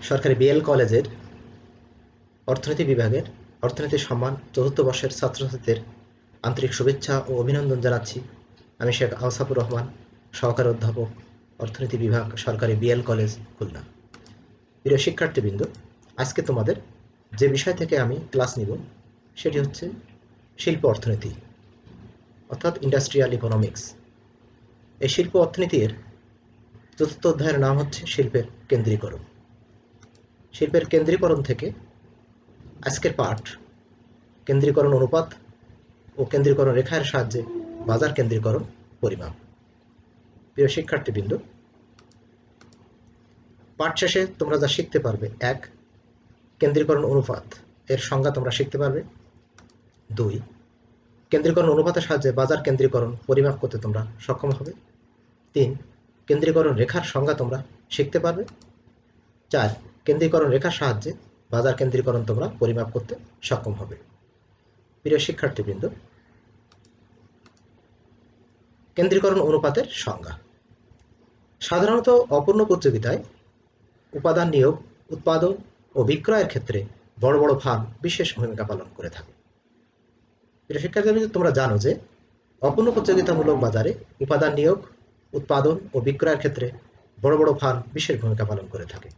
সরকারি বিএল কলেজের অর্থনীতি বিভাগের অর্থনীতি সম্মান চতুর্থ বর্ষের ছাত্রছাত্রীদের আন্তরিক শুভেচ্ছা ও অভিনন্দন জানাচ্ছি। আমি শেখ আওসাফুর রহমান, সহকারী অধ্যাপক, অর্থনীতি বিভাগ, সরকারি বিএল কলেজ, খুলনা। প্রিয় শিক্ষার্থীবৃন্দ, আজকে তোমাদের যে বিষয় থেকে আমি ক্লাস নিব সেটি হচ্ছে শিল্প অর্থনীতি, অর্থাৎ ইন্ডাস্ট্রিয়াল ইকোনমিক্স। এই শিল্প অর্থনীতির চতুর্থ অধ্যায়ের নাম হচ্ছে শিল্পের কেন্দ্রীকরণ। শিল্পের কেন্দ্রীকরণ থেকে আজকের পাঠ কেন্দ্রীকরণ অনুপাত ও কেন্দ্রীকরণ রেখার সাহায্যে বাজার কেন্দ্রীকরণ পরিমাপ। প্রিয় শিক্ষার্থীবৃন্দ, পাঠ শেষে তোমরা যা শিখতে পারবে: 1. কেন্দ্রীকরণ অনুপাত এর সংজ্ঞা তোমরা শিখতে পারবে। 2. কেন্দ্রীকরণ অনুপাতের সাহায্যে বাজার কেন্দ্রীকরণ পরিমাপ করতে তোমরা সক্ষম হবে। 3. কেন্দ্রীকরণ রেখার সংজ্ঞা তোমরা শিখতে পারবে। 4. কেন্দ্রীকরণ রেখার সাহায্যে বাজার কেন্দ্রীকরণ তোমরা পরিমাপ করতে সক্ষম হবে। প্রিয় শিক্ষার্থীবৃন্দ, কেন্দ্রীকরণ অনুপাতের সংজ্ঞা। সাধারণত অপূর্ণ প্রতিযোগিতায় উপাদান নিয়োগ, উৎপাদন ও বিক্রয়ের ক্ষেত্রে বড় বড় ফার্ম বিশেষ ভূমিকা পালন করে থাকে। প্রিয় শিক্ষার্থীবৃন্দ, তোমরা জানো যে অপূর্ণ প্রতিযোগিতামূলক বাজারে উপাদান নিয়োগ, উৎপাদন ও বিক্রয়ের ক্ষেত্রে বড় বড় ফার্ম বিশেষ ভূমিকা পালন করে থাকে।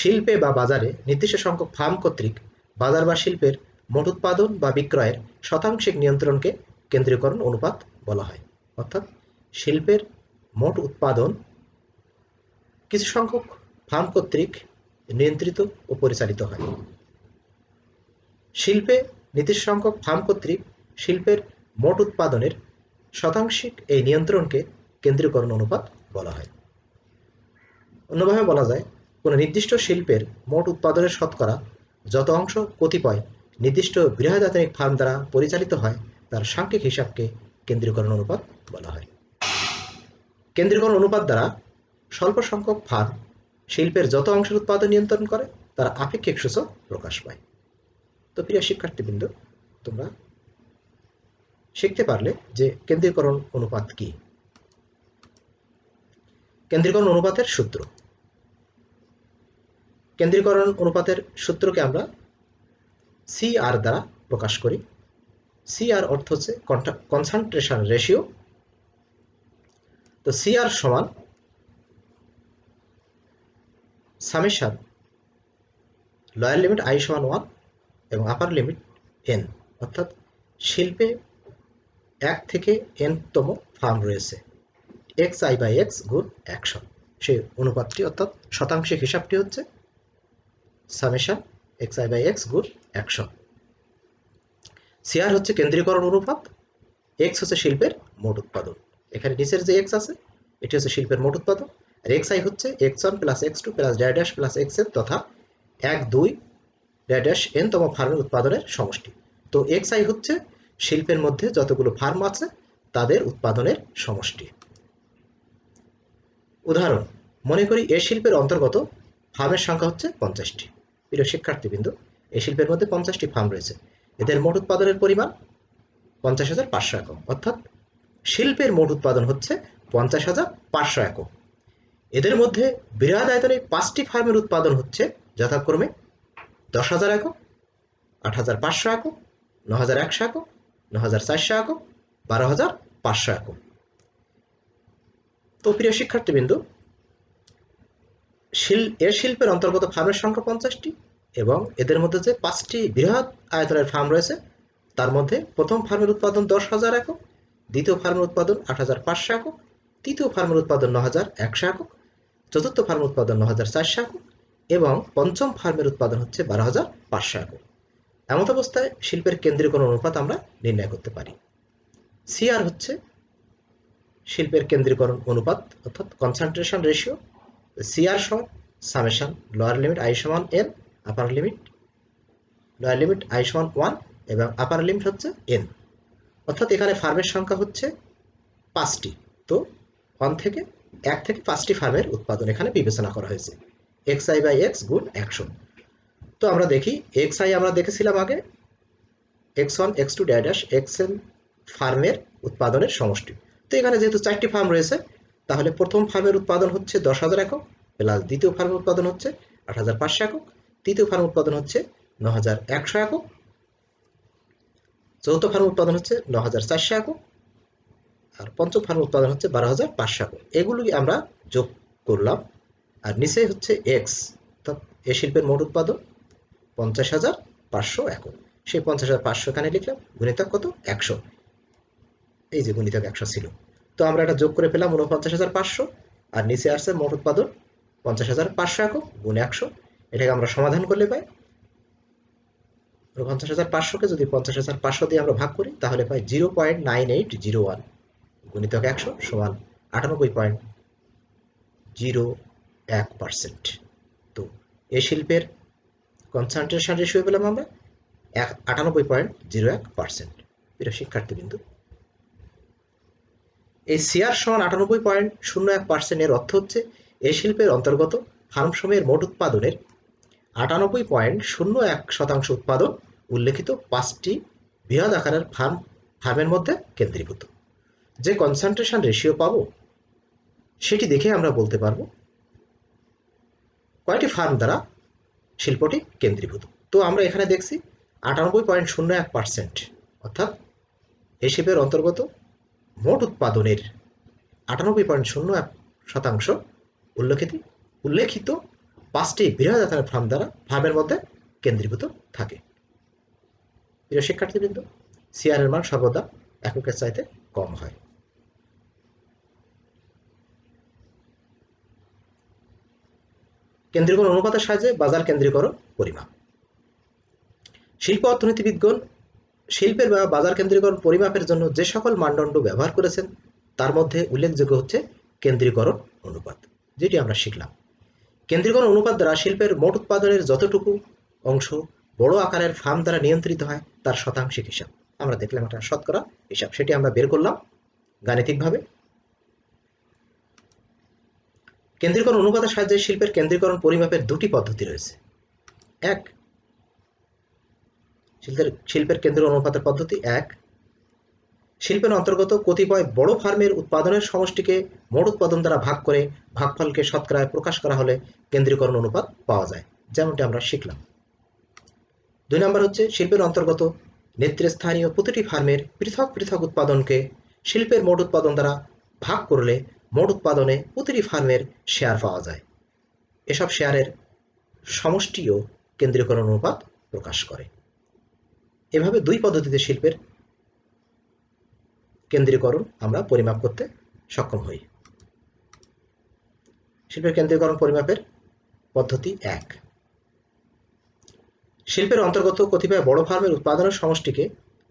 শিল্পে বা বাজারে নির্দিষ্ট সংখ্যক ফার্ম কর্তৃক বাজার বা শিল্পের মোট উৎপাদন বা বিক্রয়ের শতাংশিক নিয়ন্ত্রণকে কেন্দ্রীকরণ অনুপাত বলা হয়। অর্থাৎ শিল্পের মোট উৎপাদন কিছু সংখ্যক ফার্ম কর্তৃক নিয়ন্ত্রিত ও পরিচালিত হয়। শিল্পে নির্দিষ্ট সংখ্যক ফার্ম কর্তৃক শিল্পের মোট উৎপাদনের শতাংশিক এই নিয়ন্ত্রণকে কেন্দ্রীকরণ অনুপাত বলা হয়। অন্যভাবে বলা যায়, কোনো নির্দিষ্ট শিল্পের মোট উৎপাদনের শতকরা যত অংশ কতিপয় নির্দিষ্ট বৃহদায়তনিক ফার্ম দ্বারা পরিচালিত হয় তার সাংখ্যিক হিসাবকে কেন্দ্রীকরণ অনুপাত বলা হয়। কেন্দ্রীকরণ অনুপাত দ্বারা স্বল্প সংখ্যক ফার্ম শিল্পের যত অংশের উৎপাদন নিয়ন্ত্রণ করে তার আপেক্ষিক সূচক প্রকাশ পায়। তো প্রিয় শিক্ষার্থীবৃন্দ, তোমরা শিখতে পারলে যে কেন্দ্রীকরণ অনুপাত কি। কেন্দ্রীকরণ অনুপাতের সূত্র। কেন্দ্রীকরণ অনুপাতের সূত্রকে আমরা CR দ্বারা প্রকাশ করি। CR অর্থ হচ্ছে কনসেন্ট্রেশন রেশিও। তো CR সমান সামেশন লোয়ার লিমিট I সমান 1 এবং আপার লিমিট N, অর্থাৎ শিল্পে 1 থেকে n তম ফার্ম রয়েছে, xi/x গুণ 100। সেই অনুপাতটি অর্থাৎ শতাংশিক হিসাবটি হচ্ছে সামেশন xi/x গুণ 100। CR হচ্ছে কেন্দ্রীকরণ অনুপাত, x হচ্ছে শিল্পের মোট উৎপাদন। এখানে নিচের যে x আছে এটি হচ্ছে শিল্পের মোট উৎপাদন, আর xi হচ্ছে x1 plus x2 plus dash plus xn তথা 1, 2, n তম ফার্মের উৎপাদনের সমষ্টি। তো xi হচ্ছে শিল্পের মধ্যে যতগুলো ফার্ম আছে তাদের উৎপাদনের সমষ্টি। উদাহরণ, মনে করি এ শিল্পের অন্তর্গত ফার্মের সংখ্যা হচ্ছে 50টি। প্রিয় শিক্ষার্থীবৃন্দ, এই শিল্পের মধ্যে 50টি ফার্ম রয়েছে, এদের মোট উৎপাদনের পরিমাণ 50,500 একক, অর্থাৎ শিল্পের মোট উৎপাদন হচ্ছে 50,500 একক। এদের মধ্যে বৃহদায়তনিক 5টি ফার্মের উৎপাদন হচ্ছে যথাক্রমে 10,000 একক, 8,500 একক, 9,100 একক, 9,400 একক, 12,500 একক। তো প্রিয় শিক্ষার্থীবৃন্দ, এর শিল্পের অন্তর্গত ফার্মের সংখ্যা 50টি এবং এদের মধ্যে যে 5টি বৃহৎ আয়তনের ফার্ম রয়েছে তার মধ্যে প্রথম ফার্মের উৎপাদন 10,000 একক, দ্বিতীয় ফার্মের উৎপাদন 8,500 একক, তৃতীয় ফার্মের উৎপাদন 9,100 একক, চতুর্থ ফার্মের উৎপাদন 9,400 একক এবং পঞ্চম ফার্মের উৎপাদন হচ্ছে 12,500 একক। এমত অবস্থায় শিল্পের কেন্দ্রীকরণ অনুপাত আমরা নির্ণয় করতে পারি। CR হচ্ছে শিল্পের কেন্দ্রীকরণ অনুপাত, অর্থাৎ কনসেন্ট্রেশন রেশিও। CR সমান সামেশন লোয়ার লিমিট I সমান n, upper limit lower limit I সমান 1 এবং আপার লিমিট হচ্ছে n, অর্থাৎ এখানে ফার্মের সংখ্যা হচ্ছে 5টি। তো 1 থেকে 5টি ফার্মের উৎপাদন এখানে বিবেচনা করা হয়েছে, xi/x গুণ 100। তো আমরা দেখি xi আমরা দেখেছিলাম আগে x1 x2 xn ফার্মের উৎপাদনের সমষ্টি। তো এখানে যেহেতু 4টি ফার্ম রয়েছে তাহলে প্রথম ফার্মের উৎপাদন হচ্ছে 10,000 একক, প্লাস দ্বিতীয় ফার্মের উৎপাদন হচ্ছে 8,500 একক, তৃতীয় ফার্মের উৎপাদন হচ্ছে 9,100 একক, চতুর্থ ফার্মের উৎপাদন হচ্ছে 9,400 একক, আর পঞ্চম ফার্মের উৎপাদন হচ্ছে 12,500 একক। এগুলি আমরা যোগ করলাম, আর নিচে হচ্ছে এক্স, অর্থাৎ এ শিল্পের মোট উৎপাদন 50,500 একক। সেই 50,500 এখানে লিখলাম, গুণিতক কত? 100। এই যে গুণিতক 100 ছিল, তো আমরা এটা যোগ করে পেলাম 49,500, আর নিচে আসছে মোট উৎপাদন 50,500 একক গুণ 100। এটাকে আমরা সমাধান করলে পাই 49,500-কে যদি 50,500 দিয়ে আমরা ভাগ করি তাহলে পাই 0.9801 গুণিতক 100 সমান 98.01%। তো এই শিল্পের কনসেন্ট্রেশন রেশিও পেলাম আমরা 98.01%। প্রিয় শিক্ষার্থীবৃন্দু, এই সিআর সমান 98.01% এর অর্থ হচ্ছে এই শিল্পের অন্তর্গত ফার্মসমূহের মোট উৎপাদনের 98.01% উৎপাদন উল্লেখিত 5টি বৃহৎ আকারের ফার্মের মধ্যে কেন্দ্রীভূত। যে কনসেন্ট্রেশন রেশিও পাবো সেটি দেখে আমরা বলতে পারবো কয়টি ফার্ম দ্বারা শিল্পটি কেন্দ্রীভূত। তো আমরা এখানে দেখছি 98.01%, অর্থাৎ এই শিল্পের অন্তর্গত মোট উৎপাদনের 98.01% উল্লেখিত 5টি বৃহৎ আকারের ফার্মের মধ্যে কেন্দ্রীভূত থাকে। প্রিয় শিক্ষার্থীবৃন্দ, সিআর এর মান সর্বদা এককের চাইতে কম হয়। কেন্দ্রীকরণ অনুপাতের সাহায্যে বাজার কেন্দ্রীকরণ পরিমাপ। শিল্প অর্থনীতিবিদগণ শিল্পের বা বাজার কেন্দ্রীকরণ পরিমাপের জন্য যে সকল মানদণ্ড ব্যবহার করেছেন তার মধ্যে উল্লেখযোগ্য হচ্ছে কেন্দ্রীকরণ অনুপাত, যেটি আমরা শিখলাম। কেন্দ্রীকরণ অনুপাত দ্বারা শিল্পের মোট উৎপাদনের যতটুকু অংশ বড় আকারের ফার্ম দ্বারা নিয়ন্ত্রিত হয় তার শতাংশিক হিসাব। আমরা দেখলাম একটা শতকরা হিসাব, সেটি আমরা বের করলাম গাণিতিকভাবে। কেন্দ্রীকরণ অনুপাতের সাহায্যে শিল্পের কেন্দ্রীকরণ পরিমাপের দুটি পদ্ধতি রয়েছে। এক, শিল্পের কেন্দ্রীকরণ অনুপাতের পদ্ধতি 1, শিল্পের অন্তর্গত কতিপয় বড় ফার্মের উৎপাদনের সমষ্টিকে মোট উৎপাদন দ্বারা ভাগ করে ভাগফলকে শতকরায় প্রকাশ করা হলে কেন্দ্রীকরণ অনুপাত পাওয়া যায়, যেমনটি আমরা শিখলাম। 2 নম্বর হচ্ছে শিল্পের অন্তর্গত নেতৃস্থানীয় প্রতিটি ফার্মের পৃথক পৃথক উৎপাদনকে শিল্পের মোট উৎপাদন দ্বারা ভাগ করলে মোট উৎপাদনে প্রতিটি ফার্মের শেয়ার পাওয়া যায়। এসব শেয়ারের সমষ্টিও কেন্দ্রীকরণ অনুপাত প্রকাশ করে। এভাবে দুই পদ্ধতিতে শিল্পের কেন্দ্রীকরণ আমরা পরিমাপ করতে সক্ষম হই। শিল্পের কেন্দ্রীকরণ পরিমাপের পদ্ধতি 1, শিল্পের অন্তর্গত কতিপয় বড় ফার্মের উৎপাদনের সমষ্টিকে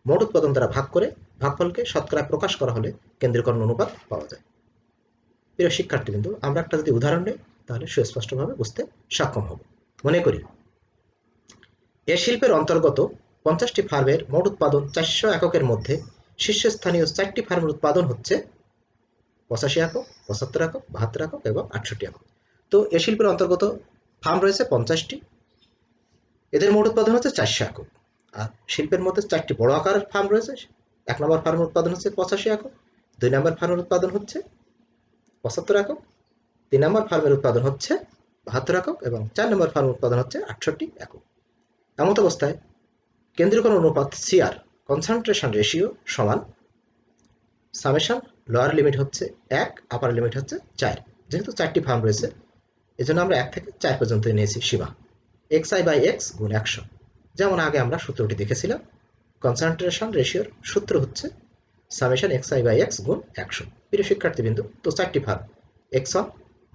মোট উৎপাদন দ্বারা ভাগ করে ভাগফলকে শতকরায় প্রকাশ করা হলে কেন্দ্রীকরণ অনুপাত পাওয়া যায়। প্রিয় শিক্ষার্থীবৃন্দ, আমরা একটা যদি উদাহরণ নেই তাহলে সুস্পষ্টভাবে বুঝতে সক্ষম হব। মনে করি এ শিল্পের অন্তর্গত 50টি ফার্মের মোট উৎপাদন 400 এককের মধ্যে শীর্ষস্থানীয় 4টি ফার্মের উৎপাদন হচ্ছে 85 একক, 75 একক, 72 একক এবং 68 একক। তো এ শিল্পের অন্তর্গত ফার্ম রয়েছে 50টি, এদের মোট উৎপাদন হচ্ছে 400 একক। আর শিল্পের মধ্যে 4টি বড় আকারের ফার্ম রয়েছে। 1 নম্বর ফার্মের উৎপাদন হচ্ছে 85 একক, 2 নম্বর ফার্মের উৎপাদন হচ্ছে 75 একক, 3 নম্বর ফার্মের উৎপাদন হচ্ছে 72 একক এবং 4 নম্বর ফার্মের উৎপাদন হচ্ছে 68 একক। এমত অবস্থায় কেন্দ্রীকরণ অনুপাত সিআর, কনসেন্ট্রেশন রেশিও সমান সামেশন লোয়ার লিমিট হচ্ছে 1, আপার লিমিট হচ্ছে 4। যেহেতু 4টি ফার্ম রয়েছে এজন্য আমরা 1 থেকে 4 পর্যন্ত নিয়েছি সীমা, xi/x গুণ 100। যেমন আগে আমরা সূত্রটি দেখেছিলাম, কনসেন্ট্রেশন রেশিওর সূত্র হচ্ছে সামেশন xi/x গুণ 100। প্রিয় শিক্ষার্থীবৃন্দ, তো 4টি ফার্ম x1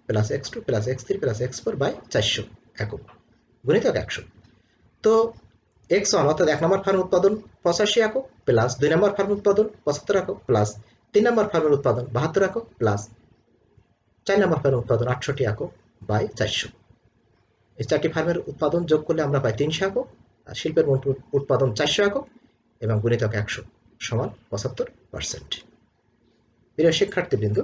plus x2 plus x3 plus x4 by 400 একক গুণিতক 100। তো x1 অর্থাৎ 1 নম্বর ফার্ম উৎপাদন 85 একক প্লাস 2 নম্বর ফার্ম উৎপাদন 75 একক প্লাস 3 নম্বর ফার্মের উৎপাদন 72 একক প্লাস 4 নম্বর ফার্মের উৎপাদন 68 একক বাই 400। এই 4টি ফার্মের উৎপাদন যোগ করলে আমরা পাই 300 একক, আর শিল্পের মোট উৎপাদন 400 একক এবং গুণিতক 100 সমান 75%। প্রিয় শিক্ষার্থীবৃন্দ,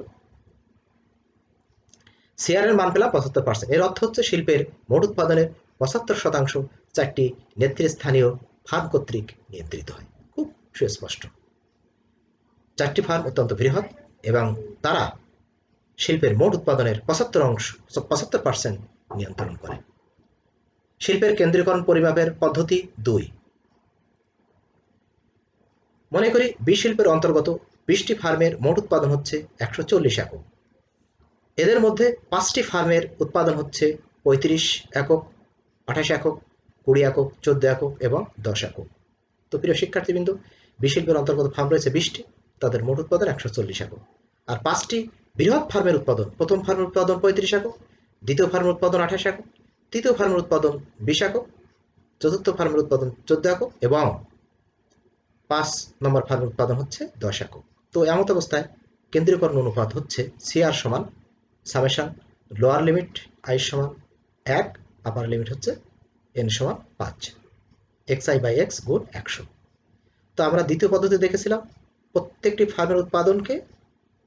সিআর এর মান পেলাম 75%। এর অর্থ হচ্ছে শিল্পের মোট উৎপাদনের 75% 4টি নেতৃস্থানীয় ফার্ম কর্তৃক নিয়ন্ত্রিত হয়। খুব সুস্পষ্ট। 4টি ফার্ম অত্যন্ত বৃহৎ এবং তারা শিল্পের মোট উৎপাদনের 75% নিয়ন্ত্রণ করে। শিল্পের কেন্দ্রীকরণ পরিমাপের পদ্ধতি 2। মনে করি শিল্পের অন্তর্গত 20টি ফার্মের মোট উৎপাদন হচ্ছে 140 একক। এদের মধ্যে 5টি ফার্মের উৎপাদন হচ্ছে 35 একক, 28 একক, 20 একক, 14 একক এবং 10 একক। তো প্রিয় শিক্ষার্থীবৃন্দ, শিল্পের অন্তর্গত ফার্ম রয়েছে 20টি, তাদের মোট উৎপাদন 140 একক। আর 5টি বৃহৎ ফার্মের উৎপাদন, প্রথম ফার্মের উৎপাদন 35 একক, দ্বিতীয় ফার্মের উৎপাদন 28 একক, তৃতীয় ফার্মের উৎপাদন 20 একক, চতুর্থ ফার্মের উৎপাদন 14 একক এবং 5 নম্বর ফার্মের উৎপাদন হচ্ছে 10 একক। তো এমত অবস্থায় কেন্দ্রীকরণ অনুপাত হচ্ছে CR সমান সামেশন লোয়ার লিমিট I সমান 1, আপার লিমিট হচ্ছে N সমান 5, xi/x গুণ 100। তো আমরা দ্বিতীয় পদ্ধতি দেখেছিলাম, প্রত্যেকটি ফার্মের উৎপাদনকে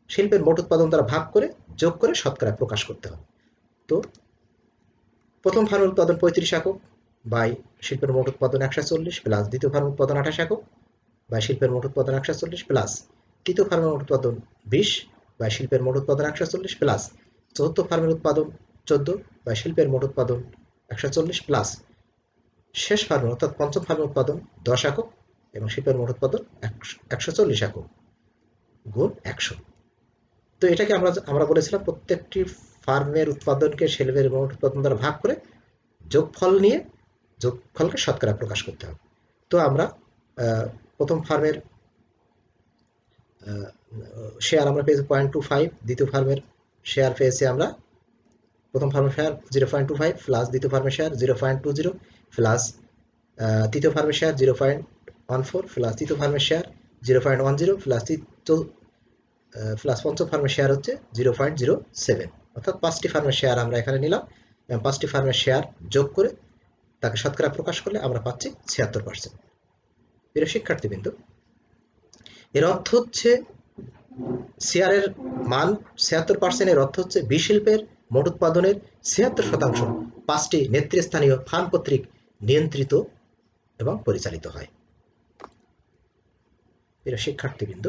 শিল্পের মোট উৎপাদন দ্বারা ভাগ করে যোগ করে শতকরা প্রকাশ করতে হবে। তো প্রথম ফার্মের উৎপাদন 35 একক বাই শিল্পের মোট উৎপাদন 140 প্লাস দ্বিতীয় ফার্মের উৎপাদন 28 একক বাই শিল্পের মোট উৎপাদন 140 প্লাস তৃতীয় ফার্মের মোট উৎপাদন 20 বাই শিল্পের মোট উৎপাদন 140 প্লাস চতুর্থ ফার্মের উৎপাদন 14 বাই শিল্পের মোট উৎপাদন 140 প্লাস শেষ ফার্মের অর্থাৎ পঞ্চম ফার্মের উৎপাদন 10 একক এবং শিল্পের মোট উৎপাদন 140 একক গুণ 100। তো এটাকে আমরা বলেছিলাম প্রত্যেকটি ফার্মের উৎপাদনকে শিল্পের মোট উৎপাদন দ্বারা ভাগ করে যোগফল নিয়ে যোগফলকে শতকরা প্রকাশ করতে হবে। তো আমরা প্রথম ফার্মের শেয়ার আমরা পেয়েছি 0.25, দ্বিতীয় ফার্মের শেয়ার পেয়েছি আমরা, প্রথম ফার্মের শেয়ার 0.25 প্লাস দ্বিতীয় ফার্মের শেয়ার 0.20 প্লাস তৃতীয় ফার্মের শেয়ার 0.14 প্লাস তৃতীয় ফার্মের শেয়ার 0.10 প্লাস পঞ্চম ফার্মের শেয়ার হচ্ছে 0.07, অর্থাৎ 5টি ফার্মের শেয়ার আমরা এখানে নিলাম এবং 5টি ফার্মের শেয়ার যোগ করে তাকে শতকরা প্রকাশ করলে আমরা পাচ্ছি 76%। প্রিয় শিক্ষার্থীবৃন্দ, এর অর্থ হচ্ছে শেয়ারের মান 76%, এর অর্থ হচ্ছে শিল্পের মোট উৎপাদনের 76% 5টি নেতৃস্থানীয় ফার্ম কর্তৃক নিয়ন্ত্রিত এবং পরিচালিত হয়। প্রিয় শিক্ষার্থীবৃন্দ,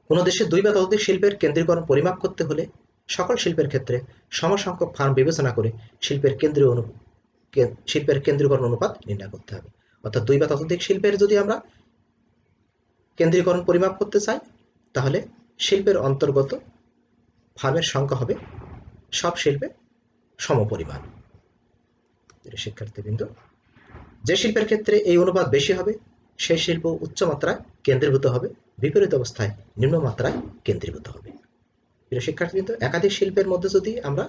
কোন দেশে 2 বা ততোধিক শিল্পের কেন্দ্রীকরণ পরিমাপ করতে হলে সকল শিল্পের ক্ষেত্রে সমসংখ্যক ফার্ম বিবেচনা করে শিল্পের কেন্দ্রীকরণ অনুপাত নির্ণয় করতে হবে। অর্থাৎ 2 বা ততোধিক শিল্পের যদি আমরা কেন্দ্রীকরণ পরিমাপ করতে চাই তাহলে শিল্পের অন্তর্গত ফার্মের সংখ্যা হবে সব শিল্পে সমপরিমাণ। শিক্ষার্থীবৃন্দ, যে শিল্পের ক্ষেত্রে এই অনুপাত বেশি হবে সেই শিল্প উচ্চ মাত্রায় কেন্দ্রীভূত হবে, বিপরীত অবস্থায় নিম্ন মাত্রায় কেন্দ্রীভূত হবে। প্রিয় শিক্ষার্থীবৃন্দ, একাধিক শিল্পের মধ্যে যদি আমরা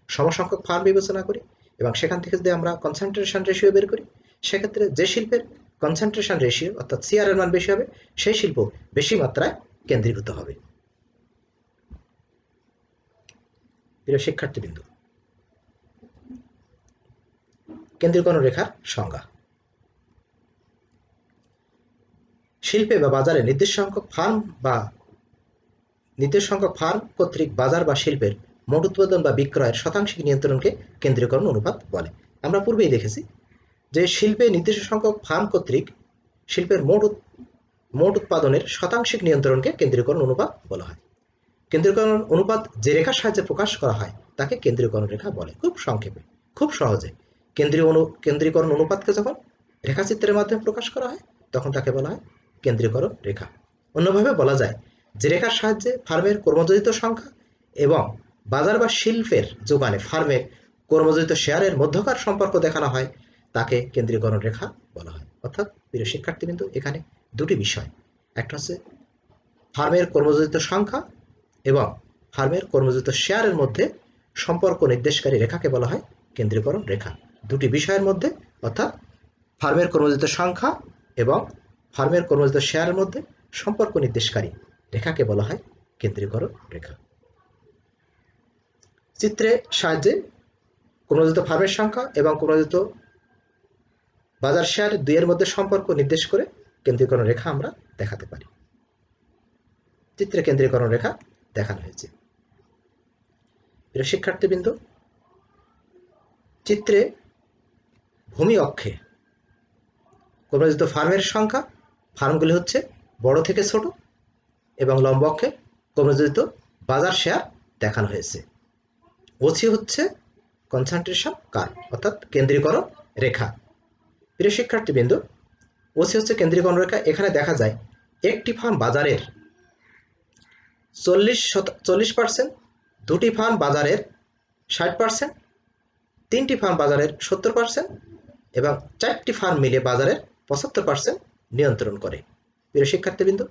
সমসংখ্যক ফার্ম বিবেচনা করি এবং সেখান থেকে যদি আমরা কনসেন্ট্রেশন রেশিও বের করি, সেক্ষেত্রে যে শিল্পের কনসেন্ট্রেশন রেশিও অর্থাৎ CR এর মান বেশি হবে সেই শিল্প বেশি মাত্রায় কেন্দ্রীভূত হবে। প্রিয় শিক্ষার্থীবৃন্দ, কেন্দ্রীকরণ রেখার সংজ্ঞা। শিল্পে বা বাজারে নির্দিষ্ট সংখ্যক ফার্ম কর্তৃক বাজার বা শিল্পের মোট উৎপাদন বা বিক্রয়ের শতাংশিক নিয়ন্ত্রণকে কেন্দ্রীকরণ অনুপাত বলে। আমরা পূর্বেই দেখেছি যে শিল্পে নির্দিষ্ট সংখ্যক ফার্ম কর্তৃক শিল্পের মোট উৎপাদনের শতাংশিক নিয়ন্ত্রণকে কেন্দ্রীকরণ অনুপাত বলা হয়। কেন্দ্রীকরণ অনুপাত যে রেখার সাহায্যে প্রকাশ করা হয় তাকে কেন্দ্রীকরণ রেখা বলে। খুব সংক্ষেপে, খুব সহজে কেন্দ্রীকরণ অনুপাতকে যখন রেখাচিত্রের মাধ্যমে প্রকাশ করা হয় তখন তাকে বলা হয় কেন্দ্রীকরণ রেখা। অন্যভাবে বলা যায় যে রেখার সাহায্যে ফার্মের কর্মজড়িত সংখ্যা এবং বাজার বা শিল্পের যোগানে ফার্মের কর্মজড়িত শেয়ারের মধ্যকার সম্পর্ক দেখানো হয় তাকে কেন্দ্রীকরণ রেখা বলা হয়। অর্থাৎ প্রিয় শিক্ষার্থীবৃন্দ, এখানে দুটি বিষয়, একটা হচ্ছে ফার্মের কর্মজড়িত সংখ্যা এবং ফার্মের কর্মজড়িত শেয়ারের মধ্যে সম্পর্ক নির্দেশকারী রেখাকে বলা হয় কেন্দ্রীকরণ রেখা। দুটি বিষয়ের মধ্যে অর্থাৎ ফার্মের কর্মজড়িত সংখ্যা এবং ফার্মের কর্মজড়িত শেয়ারের মধ্যে সম্পর্ক নির্দেশকারী রেখাকে বলা হয় কেন্দ্রীকরণ রেখা। চিত্রের সাহায্যে কর্মজড়িত ফার্মের সংখ্যা এবং কর্মজড়িত বাজার শেয়ার দুইয়ের মধ্যে সম্পর্ক নির্দেশ করে কেন্দ্রীকরণ রেখা আমরা দেখাতে পারি। চিত্রে কেন্দ্রীকরণ রেখা দেখানো হয়েছে। প্রিয় শিক্ষার্থীবৃন্দ, চিত্রে ভূমি অক্ষে কর্মজড়িত ফার্মের সংখ্যা, ফার্মগুলি হচ্ছে বড় থেকে ছোট, এবং লম্ব অক্ষে কর্মজড়িত বাজার শেয়ার দেখানো হয়েছে। ওসি হচ্ছে কনসেন্ট্রেশন কার্ভ অর্থাৎ কেন্দ্রীকরণ রেখা। প্রিয় শিক্ষার্থীবৃন্দ, ওসি হচ্ছে কেন্দ্রীকরণ রেখা। এখানে দেখা যায় একটি ফার্ম বাজারের 40%, দুটি ফার্ম বাজারের 60%, তিনটি ফার্ম বাজারের 70% এবং 4টি ফার্ম মিলে বাজারের 75% নিয়ন্ত্রণ করে। প্রিয় শিক্ষার্থীবৃন্দ,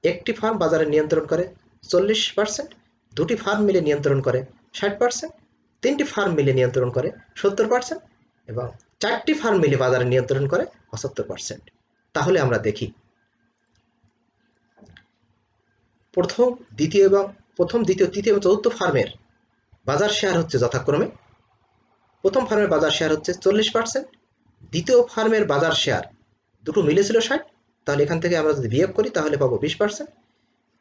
একটি ফার্ম বাজারে নিয়ন্ত্রণ করে 40%, দুটি ফার্ম মিলে নিয়ন্ত্রণ করে 60%, তিনটি ফার্ম মিলে নিয়ন্ত্রণ করে 70% এবং 4টি ফার্ম মিলে বাজারে নিয়ন্ত্রণ করে 75%। তাহলে আমরা দেখি প্রথম, দ্বিতীয়, তৃতীয় এবং চতুর্থ ফার্মের বাজার শেয়ার হচ্ছে যথাক্রমে, প্রথম ফার্মের বাজার শেয়ার হচ্ছে 40%, দ্বিতীয় ফার্মের বাজার শেয়ার দুটো মিলে ছিল 60, তাহলে এখান থেকে আমরা যদি বিয়োগ করি তাহলে পাবো 20%।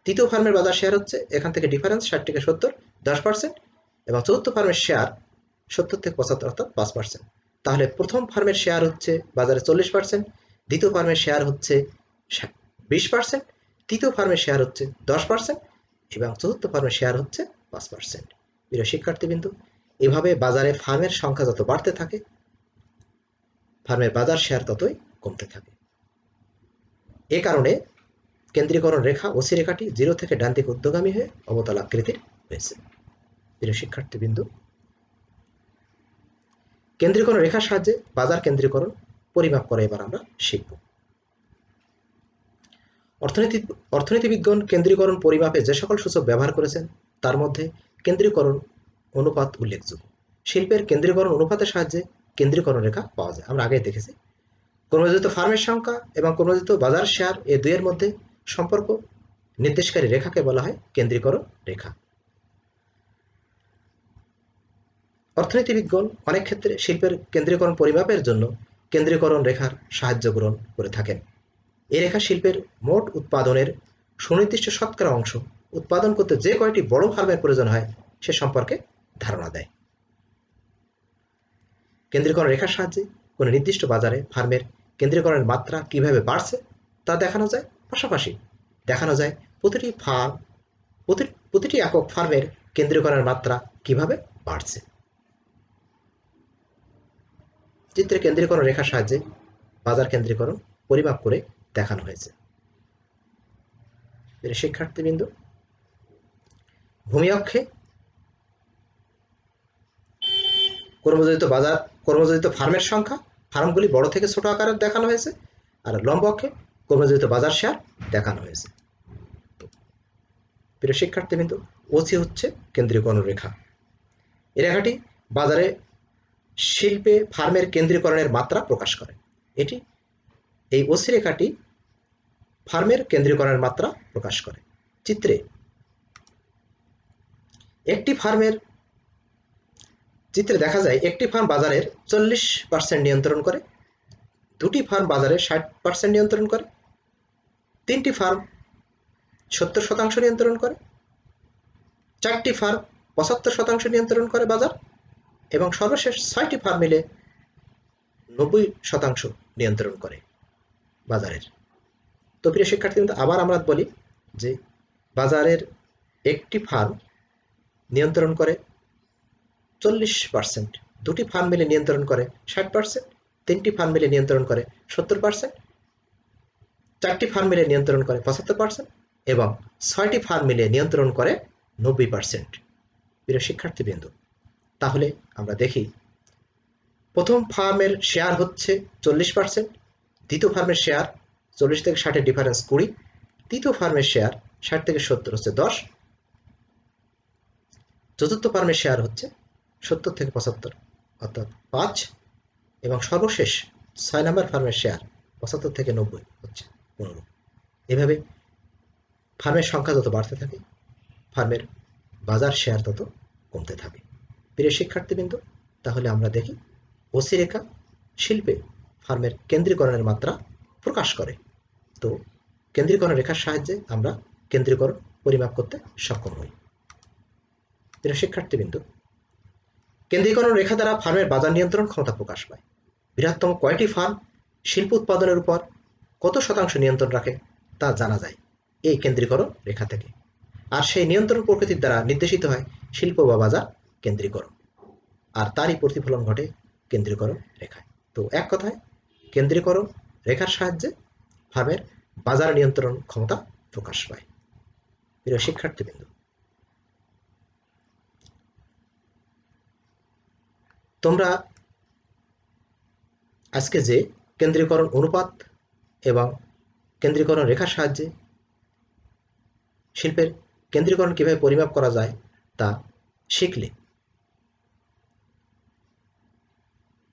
তৃতীয় ফার্মের বাজার শেয়ার হচ্ছে, এখান থেকে ডিফারেন্স 60 থেকে 70, 10%, এবং চতুর্থ ফার্মের শেয়ার 70 থেকে 75 অর্থাৎ 5%। তাহলে প্রথম ফার্মের শেয়ার হচ্ছে বাজারে 40%, দ্বিতীয় ফার্মের শেয়ার হচ্ছে 20%, তৃতীয় ফার্মের শেয়ার হচ্ছে 10% এবং চতুর্থ ফার্মের শেয়ার হচ্ছে 5%। প্রিয় শিক্ষার্থীবৃন্দ, এভাবে বাজারে ফার্মের সংখ্যা যত বাড়তে থাকে ফার্মের বাজার শেয়ার ততই কমতে থাকে। এ কারণে কেন্দ্রীকরণ রেখা ওসি রেখাটি 0 থেকে ডান দিকে ঊর্ধ্বগামী হয়ে অবতল আকৃতির হয়েছে। প্রিয় শিক্ষার্থীবৃন্দ, কেন্দ্রীকরণ রেখার সাহায্যে বাজার কেন্দ্রীকরণ পরিমাপ করা এবার আমরা শিখব। অর্থনীতিবিদগণ কেন্দ্রীকরণ পরিমাপে যে সকল সূচক ব্যবহার করেছেন তার মধ্যে কেন্দ্রীকরণ অনুপাত উল্লেখযোগ্য। শিল্পের কেন্দ্রীকরণ অনুপাতের সাহায্যে কেন্দ্রীকরণ রেখা পাওয়া যায়। আমরা আগে দেখেছি কর্মযোজিত ফার্মের সংখ্যা এবং কর্মযোজিত বাজার শেয়ার এই দুইয়ের মধ্যে সম্পর্ক নির্দেশকারী রেখাকে বলা হয় কেন্দ্রীকরণ রেখা। অর্থনীতিবিদগণ অনেক ক্ষেত্রে শিল্পের কেন্দ্রীকরণ পরিমাপের জন্য কেন্দ্রীকরণ রেখার সাহায্য গ্রহণ করে থাকেন। এই রেখা শিল্পের মোট উৎপাদনের সুনির্দিষ্ট শতকরা অংশ উৎপাদন করতে যে কয়টি বড় ফার্মের প্রয়োজন হয় সে সম্পর্কে ধারণা দেয়। কেন্দ্রীকরণ রেখার সাহায্যে কোনো নির্দিষ্ট বাজারে ফার্মের কেন্দ্রীকরণের মাত্রা কিভাবে বাড়ছে তা দেখানো যায়, পাশাপাশি দেখানো যায় প্রতিটি একক ফার্মের কেন্দ্রীকরণের মাত্রা কিভাবে বাড়ছে। চিত্রে কেন্দ্রীকরণ রেখার সাহায্যে বাজার কেন্দ্রীকরণ পরিমাপ করে দেখানো হয়েছে। শিক্ষার্থীবৃন্দ, ভূমি অক্ষে কর্মযোজিত ফার্মের সংখ্যা, ফার্মগুলি বড় থেকে ছোট আকারে দেখানো হয়েছে, আর লম্ব অক্ষে কর্মযোজিত বাজার শেয়ার দেখানো হয়েছে। প্রিয় শিক্ষার্থীবৃন্দ, ওসি হচ্ছে কেন্দ্রীকরণ রেখা। এই রেখাটি বাজারে শিল্পে ফার্মের কেন্দ্রীকরণের মাত্রা প্রকাশ করে। এই ওসি রেখাটি ফার্মের কেন্দ্রীকরণের মাত্রা প্রকাশ করে। চিত্রে দেখা যায় একটি ফার্ম বাজারের 40% নিয়ন্ত্রণ করে, দুটি ফার্ম বাজারে 60% নিয়ন্ত্রণ করে, তিনটি ফার্ম 70% নিয়ন্ত্রণ করে, 4টি ফার্ম 75% নিয়ন্ত্রণ করে বাজার, এবং সর্বশেষ 6টি ফার্ম মিলে 90% নিয়ন্ত্রণ করে বাজারের। তো প্রিয় শিক্ষার্থীবৃন্দ, আবার আমরা বলি যে বাজারের একটি ফার্ম নিয়ন্ত্রণ করে 40%, দুটি ফার্ম মিলে নিয়ন্ত্রণ করে 60%, তিনটি ফার্ম মিলে নিয়ন্ত্রণ করে 70%, 4টি ফার্ম মিলে নিয়ন্ত্রণ করে 75% এবং 6টি ফার্ম মিলে নিয়ন্ত্রণ করে 90%। প্রিয় শিক্ষার্থীবৃন্দ, তাহলে আমরা দেখি প্রথম ফার্মের শেয়ার হচ্ছে 40%, দ্বিতীয় ফার্মের শেয়ার 40 থেকে 60 এর ডিফারেন্স 20, তৃতীয় ফার্মের শেয়ার 60 থেকে 70 হচ্ছে 10, চতুর্থ ফার্মের শেয়ার হচ্ছে 70 থেকে 75 অর্থাৎ 5 এবং সর্বশেষ 6 নম্বর ফার্মের শেয়ার 75 থেকে 90 হচ্ছে 15। এভাবে ফার্মের সংখ্যা যত বাড়তে থাকে ফার্মের বাজার শেয়ার তত কমতে থাকে। প্রিয় শিক্ষার্থীবৃন্দ, তাহলে আমরা দেখি ওসি রেখা শিল্পে ফার্মের কেন্দ্রীকরণের মাত্রা প্রকাশ করে। তো কেন্দ্রীকরণ রেখার সাহায্যে আমরা কেন্দ্রীকরণ পরিমাপ করতে সক্ষম হই। প্রিয় শিক্ষার্থীবৃন্দ, কেন্দ্রীকরণ রেখা দ্বারা ফার্মের বাজার নিয়ন্ত্রণ ক্ষমতা প্রকাশ পায়। বৃহত্তম কয়টি ফার্ম শিল্প উৎপাদনের উপর কত শতাংশ নিয়ন্ত্রণ রাখে তা জানা যায় এই কেন্দ্রীকরণ রেখা থেকে। আর সেই নিয়ন্ত্রণ প্রকৃতির দ্বারা নির্দেশিত হয় শিল্প বা বাজার কেন্দ্রীকরণ, আর তারই প্রতিফলন ঘটে কেন্দ্রীকরণ রেখায়। তো এক কথায় কেন্দ্রীকরণ রেখার সাহায্যে ফার্মের বাজার নিয়ন্ত্রণ ক্ষমতা প্রকাশ পায়। প্রিয় শিক্ষার্থীবৃন্দ, তোমরা আজকে যে কেন্দ্রীকরণ অনুপাত এবং কেন্দ্রীকরণ রেখার সাহায্যে শিল্পের কেন্দ্রীকরণ কিভাবে পরিমাপ করা যায় তা শিখলে,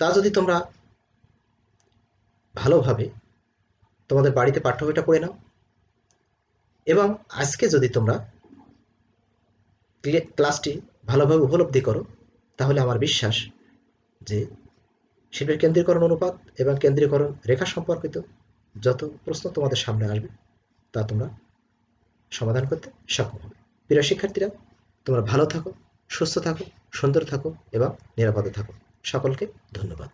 তা যদি তোমরা ভালোভাবে তোমাদের বাড়িতে পাঠ্য বইটা পড়ে নাও এবং আজকে যদি তোমরা ক্লাসটি ভালোভাবে উপলব্ধি করো, তাহলে আমার বিশ্বাস যে শিল্পের কেন্দ্রীকরণ অনুপাত এবং কেন্দ্রীকরণ রেখা সম্পর্কিত যত প্রশ্ন তোমাদের সামনে আসবে তা তোমরা সমাধান করতে সক্ষম হবে। প্রিয় শিক্ষার্থীরা, তোমরা ভালো থাকো, সুস্থ থাকো, সুন্দর থাকো এবং নিরাপদে থাকো। সকলকে ধন্যবাদ।